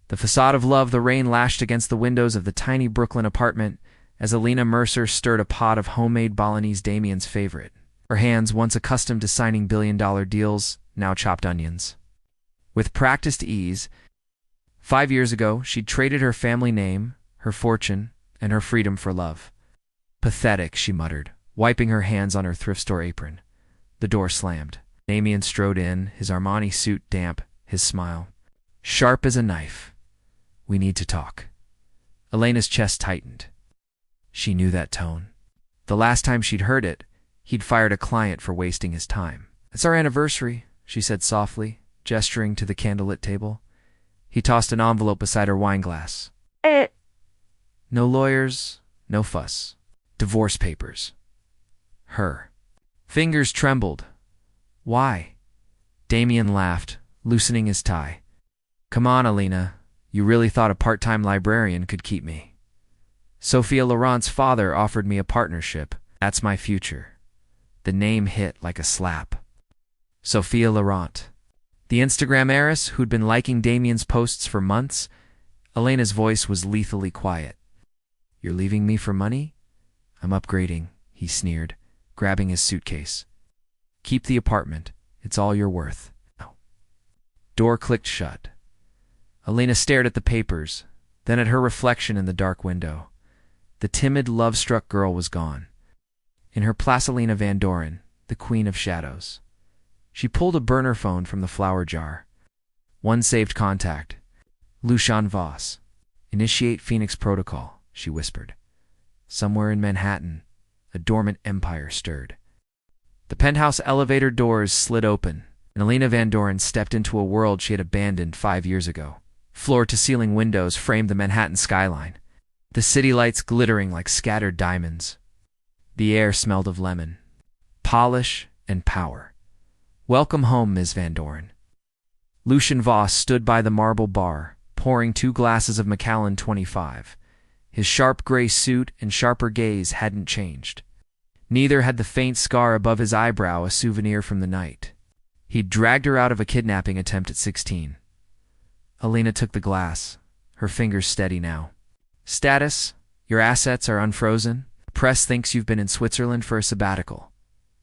The facade of love, the rain lashed against the windows of the tiny Brooklyn apartment as Elena Mercer stirred a pot of homemade bolognese, Damien's favorite. Her hands, once accustomed to signing billion-dollar deals, now chopped onions. With practiced ease, 5 years ago, she'd traded her family name, her fortune, and her freedom for love. Pathetic, she muttered, wiping her hands on her thrift store apron. The door slammed. Damien strode in, his Armani suit damp, his smile sharp as a knife. "We need to talk." Elena's chest tightened. She knew that tone. The last time she'd heard it, he'd fired a client for wasting his time. "It's our anniversary," she said softly, gesturing to the candlelit table. He tossed an envelope beside her wine glass. No lawyers, no fuss. Divorce papers. Her fingers trembled. "Why?" Damien laughed, loosening his tie. "Come on, Elena. You really thought a part-time librarian could keep me? Sophia Laurent's father offered me a partnership. That's my future." The name hit like a slap. Sophia Laurent. The Instagram heiress who'd been liking Damien's posts for months. Elena's voice was lethally quiet. "You're leaving me for money?" "I'm upgrading," he sneered, grabbing his suitcase. "Keep the apartment. It's all you're worth." No. Door clicked shut. Elena stared at the papers, then at her reflection in the dark window. The timid, love-struck girl was gone. In her place, Elena Van Doren, the queen of shadows. She pulled a burner phone from the flower jar. One saved contact. Lucian Voss. "Initiate Phoenix Protocol," she whispered. Somewhere in Manhattan, a dormant empire stirred. The penthouse elevator doors slid open, and Elena Van Doren stepped into a world she had abandoned 5 years ago. Floor-to-ceiling windows framed the Manhattan skyline, the city lights glittering like scattered diamonds. The air smelled of lemon, polish, and power. "Welcome home, Ms. Van Doren." Lucian Voss stood by the marble bar, pouring 2 glasses of Macallan 25. His sharp gray suit and sharper gaze hadn't changed. Neither had the faint scar above his eyebrow, a souvenir from the night. He'd dragged her out of a kidnapping attempt at 16. Elena took the glass, her fingers steady now. "Status, your assets are unfrozen. The press thinks you've been in Switzerland for a sabbatical."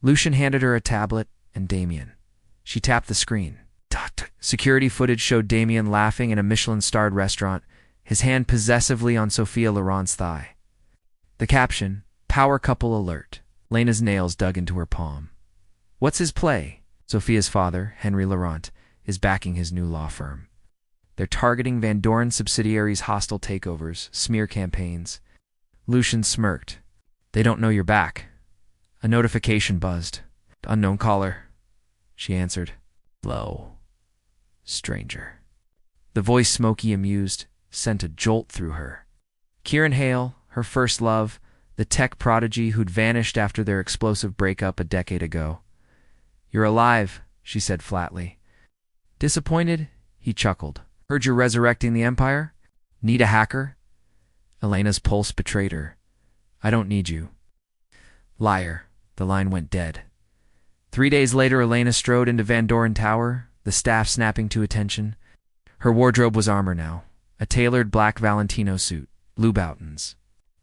Lucian handed her a tablet and Damien. She tapped the screen. Security footage showed Damien laughing in a Michelin-starred restaurant, his hand possessively on Sophia Laurent's thigh. The caption, "Power couple alert." Lena's nails dug into her palm. "What's his play?" Sophia's father, Henry Laurent, is backing his new law firm. They're targeting Van Doren subsidiaries' hostile takeovers, smear campaigns. Lucian smirked. "They don't know you're back." A notification buzzed. "Unknown caller." She answered. Low. "Stranger." The voice, smoky, amused, sent a jolt through her. Kieran Hale, her first love, the tech prodigy who'd vanished after their explosive breakup a decade ago. "You're alive," she said flatly. "Disappointed?" He chuckled. "Heard you're resurrecting the empire? Need a hacker?" Elena's pulse betrayed her. "I don't need you." Liar. The line went dead. 3 days later, Elena strode into Van Doren Tower, the staff snapping to attention. Her wardrobe was armor now, a tailored black Valentino suit, Louboutins,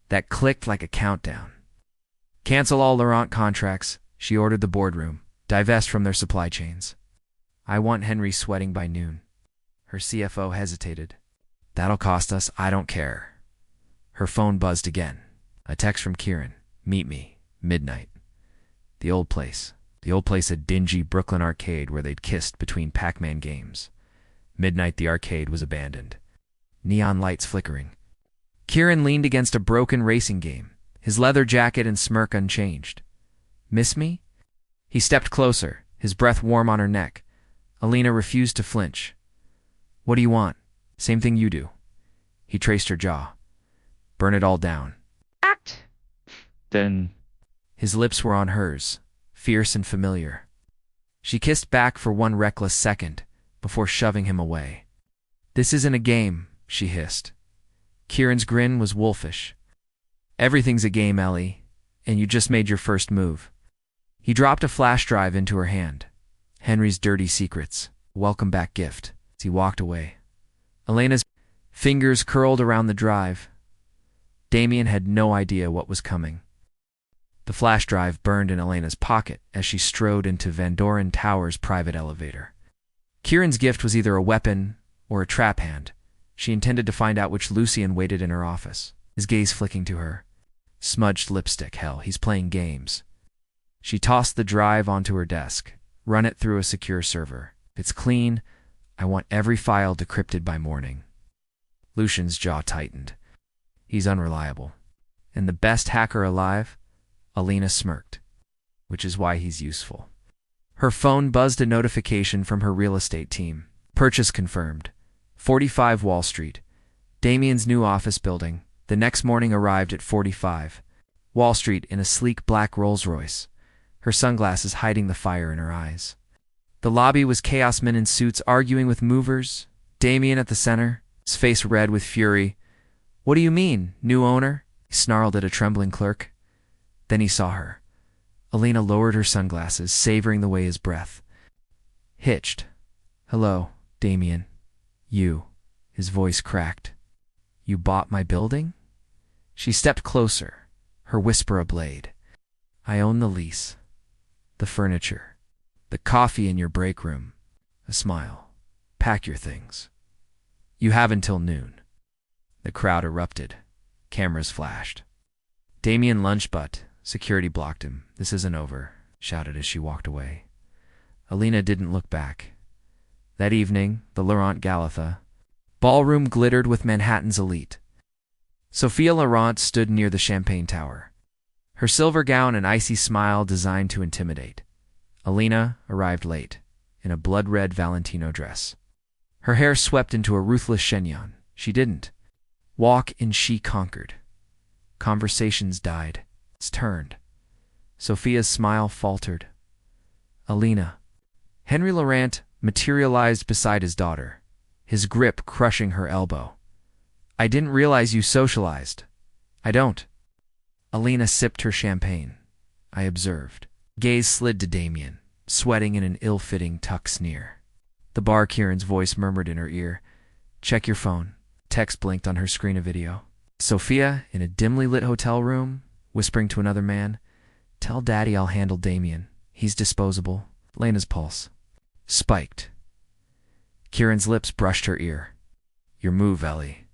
that clicked like a countdown. "Cancel all Laurent contracts," she ordered the boardroom. "Divest from their supply chains. I want Henry sweating by noon." Her CFO hesitated. "That'll cost us. I don't care." Her phone buzzed again. A text from Kieran. "Meet me. Midnight." The old place. The old place, a dingy Brooklyn arcade where they'd kissed between Pac-Man games. Midnight, the arcade was abandoned. Neon lights flickering. Kieran leaned against a broken racing game, his leather jacket and smirk unchanged. "Miss me?" He stepped closer, his breath warm on her neck. Elena refused to flinch. "What do you want?" "Same thing you do." He traced her jaw. "Burn it all down." Act. Then. His lips were on hers, fierce and familiar. She kissed back for one reckless second, before shoving him away. "This isn't a game," she hissed. Kieran's grin was wolfish. "Everything's a game, Ellie, and you just made your first move." He dropped a flash drive into her hand. Henry's dirty secrets. Welcome back gift. As he walked away. Elena's Fingers curled around the drive. Damien had no idea what was coming. The flash drive burned in Elena's pocket as she strode into Van Doren Tower's private elevator. Kieran's gift was either a weapon or a trap hand. She intended to find out which Lucian waited in her office, his gaze flicking to her. Smudged lipstick, hell, he's playing games. She tossed the drive onto her desk. Run it through a secure server. If it's clean, I want every file decrypted by morning. Lucian's jaw tightened. He's unreliable. And the best hacker alive? Alina smirked. Which is why he's useful. Her phone buzzed a notification from her real estate team. Purchase confirmed. 45 Wall Street. Damien's new office building. The next morning arrived at 45 Wall Street in a sleek black Rolls-Royce, her sunglasses hiding the fire in her eyes. The lobby was chaos men in suits arguing with movers. Damien at the center, his face red with fury. "What do you mean, new owner?" He snarled at a trembling clerk. Then he saw her. Alina lowered her sunglasses, savoring the way his breath hitched. "Hello, Damien. You." His voice cracked. "You bought my building?" She stepped closer, her whisper ablade. "I own the lease, the furniture, the coffee in your break room." A smile. "Pack your things. You have until noon." The crowd erupted. Cameras flashed. Damien lunged, but security blocked him. "This isn't over," shouted as she walked away. Alina didn't look back. That evening, the Laurent Galitha ballroom glittered with Manhattan's elite. Sophia Laurent stood near the champagne tower, her silver gown an icy smile designed to intimidate. Alina arrived late, in a blood-red Valentino dress. Her hair swept into a ruthless chignon. She didn't walk in, she conquered. Conversations died. It's turned. Sophia's smile faltered. "Alina." Henry Laurent materialized beside his daughter, his grip crushing her elbow. "I didn't realize you socialized." "I don't." Alina sipped her champagne. "I observed." Gaze slid to Damien, sweating in an ill-fitting tuck sneer. The bar, Kieran's voice murmured in her ear. "Check your phone." Text blinked on her screen of video. Sophia, in a dimly lit hotel room, whispering to another man, "Tell Daddy I'll handle Damien. He's disposable." Lena's pulse spiked. Kieran's lips brushed her ear. "Your move, Ellie."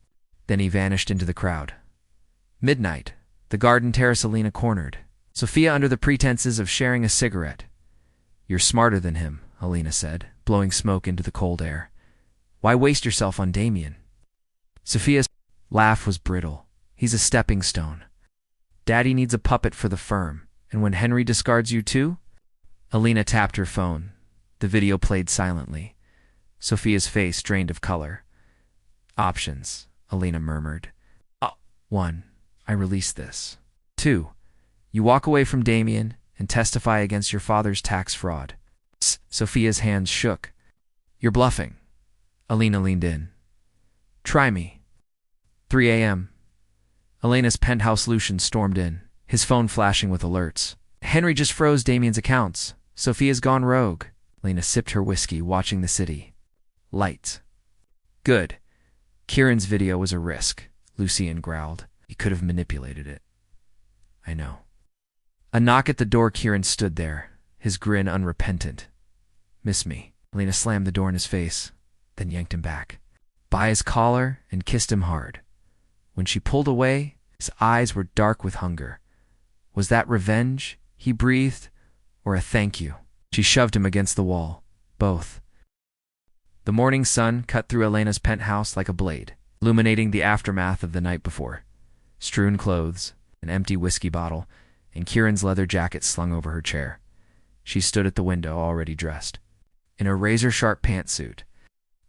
Then he vanished into the crowd. Midnight. The garden terrace. Alina cornered Sophia under the pretenses of sharing a cigarette. "You're smarter than him," Alina said, blowing smoke into the cold air. "Why waste yourself on Damien?" Sophia's laugh was brittle. "He's a stepping stone. Daddy needs a puppet for the firm, and when Henry discards you too?" Alina tapped her phone. The video played silently. Sophia's face drained of color. "Options," Alina murmured. 1. I release this. 2. You walk away from Damien and testify against your father's tax fraud. Sophia's hands shook. "You're bluffing." Alina leaned in. "Try me." 3 a.m. Elena's penthouse. Lucian stormed in, his phone flashing with alerts. "Henry just froze Damien's accounts. Sophia's gone rogue." Alina sipped her whiskey, watching the city lights. "Good." Kieran's video was a risk, Lucian growled. "He could have manipulated it." "I know." A knock at the door. Kieran stood there, his grin unrepentant. "Miss me." Alina slammed the door in his face, then yanked him back, by his collar, and kissed him hard. When she pulled away, his eyes were dark with hunger. Was that revenge, he breathed, or a thank you? She shoved him against the wall. Both. The morning sun cut through Elena's penthouse like a blade, illuminating the aftermath of the night before. Strewn clothes, an empty whiskey bottle, and Kieran's leather jacket slung over her chair. She stood at the window, already dressed, in a razor-sharp pantsuit,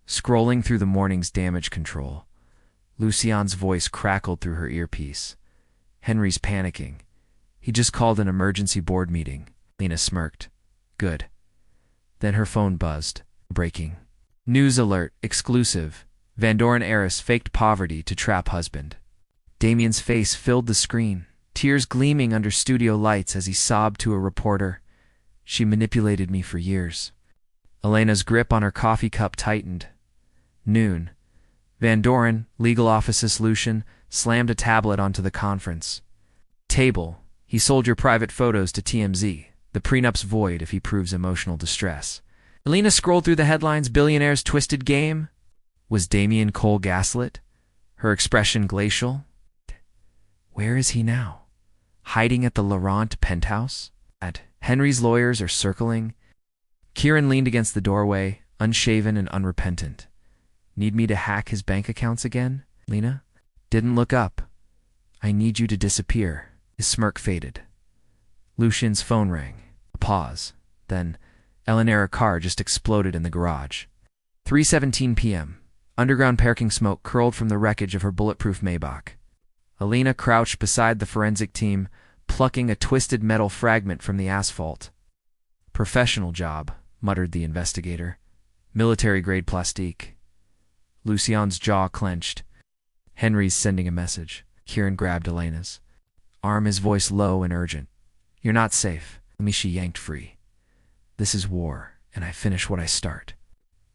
scrolling through the morning's damage control. Lucian's voice crackled through her earpiece. "Henry's panicking. He just called an emergency board meeting." Lena smirked. "Good." Then her phone buzzed. Breaking news alert, exclusive. Van Doren heiress faked poverty to trap husband. Damien's face filled the screen, tears gleaming under studio lights as he sobbed to a reporter. "She manipulated me for years." Elena's grip on her coffee cup tightened. Noon. Van Doren, legal office solution, slammed a tablet onto the conference table. He sold your private photos to TMZ. The prenup's void if he proves emotional distress. Alina scrolled through the headlines. Billionaire's twisted game? Was Damien Cole gaslit? Her expression glacial? Where is he now? Hiding at the Laurent penthouse? Henry's lawyers are circling. Kieran leaned against the doorway, unshaven and unrepentant. Need me to hack his bank accounts again? Lena didn't look up. I need you to disappear. His smirk faded. Lucian's phone rang. A pause. Then, Eleanor car just exploded in the garage. 3:17 p.m. Underground parking smoke curled from the wreckage of her bulletproof Maybach. Alina crouched beside the forensic team, plucking a twisted metal fragment from the asphalt. Professional job, muttered the investigator. Military-grade plastique. Lucian's jaw clenched. Henry's sending a message. Kieran grabbed Elena's arm, his voice low and urgent. You're not safe. She yanked free. This is war, and I finish what I start.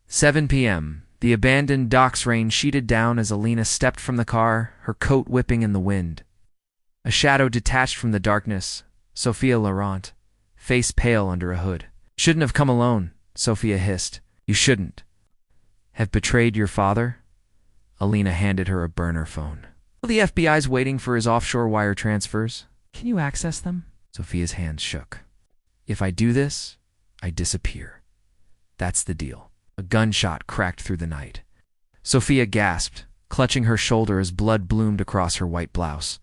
7 p.m. The abandoned docks rain sheeted down as Alina stepped from the car, her coat whipping in the wind. A shadow detached from the darkness. Sophia Laurent, face pale under a hood. Shouldn't have come alone, Sophia hissed. You shouldn't have betrayed your father? Alina handed her a burner phone. The FBI's waiting for his offshore wire transfers. Can you access them? Sophia's hands shook. If I do this, I disappear. That's the deal. A gunshot cracked through the night. Sophia gasped, clutching her shoulder as blood bloomed across her white blouse.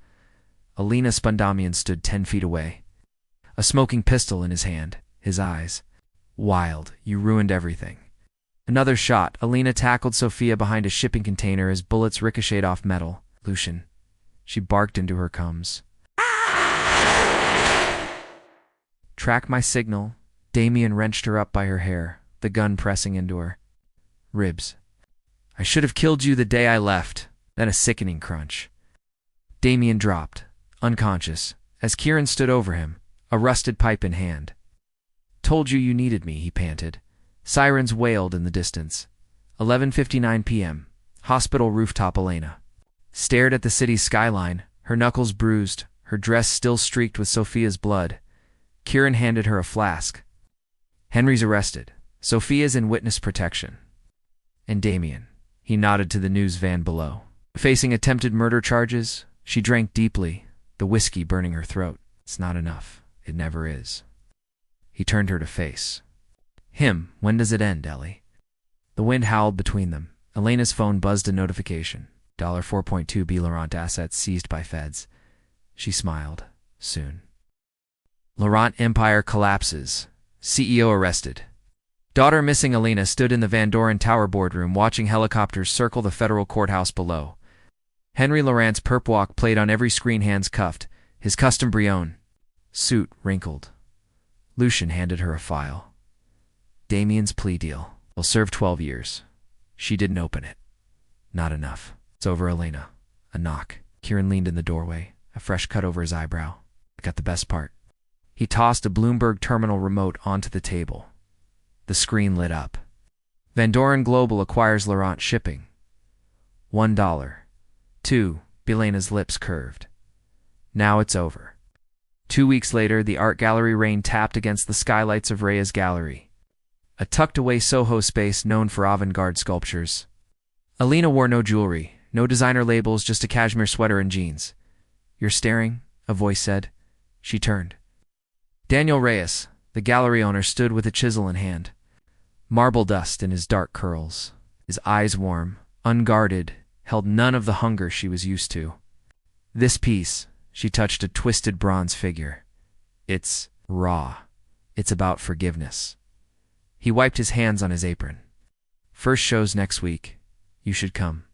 Alina Spandamian stood 10 feet away, a smoking pistol in his hand, his eyes wild. You ruined everything. Another shot. Alina tackled Sophia behind a shipping container as bullets ricocheted off metal. Lucian. She barked into her cums. Track my signal. Damien wrenched her up by her hair, the gun pressing into her ribs. I should have killed you the day I left. Then a sickening crunch. Damien dropped, unconscious, as Kieran stood over him, a rusted pipe in hand. Told you needed me, he panted. Sirens wailed in the distance. 11:59 p.m. Hospital rooftop. Elena stared at the city's skyline, her knuckles bruised, her dress still streaked with Sophia's blood. Kieran handed her a flask. Henry's arrested. Sophia's in witness protection. And Damien. He nodded to the news van below. Facing attempted murder charges, she drank deeply, the whiskey burning her throat. It's not enough. It never is. He turned her to face him. When does it end, Ellie? The wind howled between them. Elena's phone buzzed a notification. $4.2 B Laurent assets seized by feds. She smiled. Soon. Laurent empire collapses. CEO arrested. Daughter missing. Alina stood in the Van Doren Tower boardroom watching helicopters circle the federal courthouse below. Henry Laurent's perp walk played on every screen, hands cuffed, his custom Brion suit wrinkled. Lucian handed her a file. Damien's plea deal. Will serve 12 years. She didn't open it. Not enough. It's over, Elena. A knock. Kieran leaned in the doorway, a fresh cut over his eyebrow. I got the best part. He tossed a Bloomberg terminal remote onto the table. The screen lit up. Van Doren Global acquires Laurent Shipping. $1. 2. Belena's lips curved. Now it's over. 2 weeks later, the art gallery rain tapped against the skylights of Rhea's gallery, a tucked-away Soho space known for avant-garde sculptures. Alina wore no jewelry, no designer labels, just a cashmere sweater and jeans. You're staring, a voice said. She turned. Daniel Reyes, the gallery owner, stood with a chisel in hand, marble dust in his dark curls. His eyes warm, unguarded, held none of the hunger she was used to. This piece, she touched a twisted bronze figure. It's raw. It's about forgiveness. He wiped his hands on his apron. First show's next week. You should come.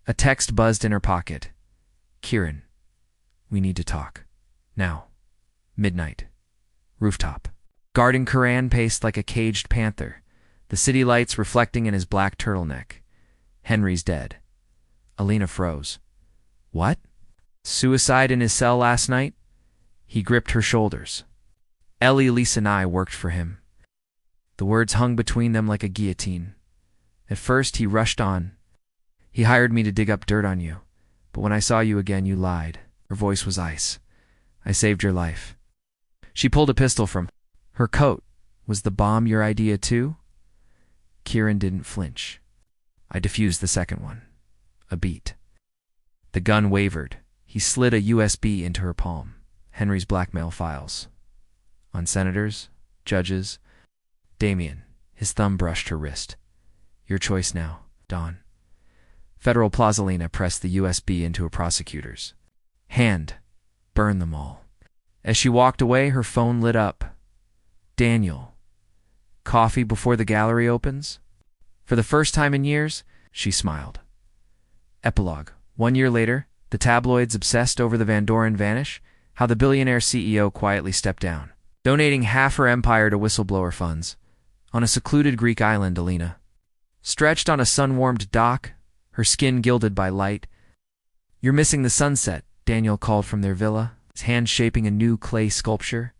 A text buzzed in her pocket. Kieran, we need to talk. Now. Midnight. Rooftop. Garden Karan paced like a caged panther, the city lights reflecting in his black turtleneck. Henry's dead. Alina froze. What? Suicide in his cell last night? He gripped her shoulders. Ellie, Lisa, and I worked for him. The words hung between them like a guillotine. At first he rushed on. He hired me to dig up dirt on you, but when I saw you again, you lied. Her voice was ice. I saved your life. She pulled a pistol from her coat. Was the bomb your idea too? Kieran didn't flinch. I defused the second one. A beat. The gun wavered. He slid a USB into her palm. Henry's blackmail files. On senators, judges. Damien. His thumb brushed her wrist. Your choice now, Dawn. Federal Plazolina pressed the USB into a prosecutor's hand. Burn them all. As she walked away, her phone lit up. Daniel. Coffee before the gallery opens? For the first time in years, she smiled. Epilogue. 1 year later, the tabloids obsessed over the Van Doren vanish, how the billionaire CEO quietly stepped down, donating half her empire to whistleblower funds. On a secluded Greek island, Alina. Stretched on a sun-warmed dock, her skin gilded by light. You're missing the sunset, Daniel called from their villa, his hand shaping a new clay sculpture.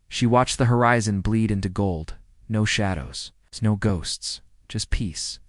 She watched the horizon bleed into gold. No shadows, no ghosts, just peace.